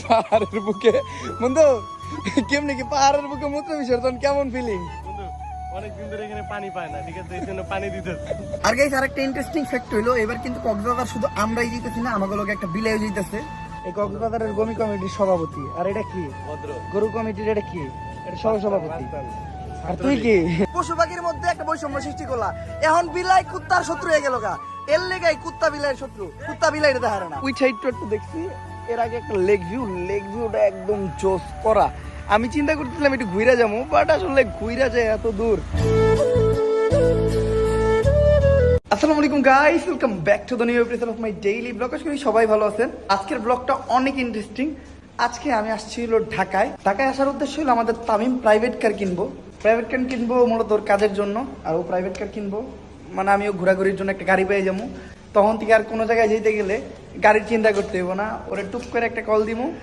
পাহাড়ের বুকে বন্ধু কেমনি কি পাহাড়ের বুকে মূত্র বিসর্জন কেমন ফিলিং? অনেকদিন ধরে এখানে পানি পায় না, ঠিক আছে, এই জন্য পানি দিতেছে। আর গাইস আরেকটা ইন্টারেস্টিং ফ্যাক্ট হইলো এবার কিন্তু কক্সবাজার শুধু আমরাই যেতেছি না, আমাকে লোক একটা বিলাই যেতেছে। এই কক্সবাজারের গমি কমিটির সভাপতি। আর এটা কি গরু কমিটির? এটা কি? এটা সভাপতি। আর তুই কি? পশু পাখির মধ্যে একটা বৈষম্য সৃষ্টি করলা। এখন বিলাই কুত্তার শত্রু হয়ে গেল গা। এর লেগাই কুত্তা বিলাইয়ের শত্রু, কুত্তা বিলাই দেখা না। ওই সাইডটা একটু দেখছি এর আগে একটা লেক ভিউটা একদম জোস করা। আমি চিন্তা করতেছিলাম একটু ঘুরে যাবো, বাট আসলে ঘুরে যায় এত দূর। আসসালামু আলাইকুম guys, welcome back to the new episode of my daily blog. আশা করি সবাই ভালো আছেন। আজকের ব্লগটা অনেক ইন্টারেস্টিং। আজকে আমি আসছি হলো ঢাকায় আসার উদ্দেশ্য হলো আমাদের তামিম প্রাইভেট কার কিনবো মূলত ওর কাজের জন্য। আর ও প্রাইভেট কার কিনবো মানে আমিও ঘোরাঘুরির জন্য একটা গাড়ি পেয়ে যাবো। তখন থেকে আর কোনো জায়গায় যেতে গেলে গাড়ির চিন্তা করতে হইব না, ওরে টুক করে একটা কল দিবো,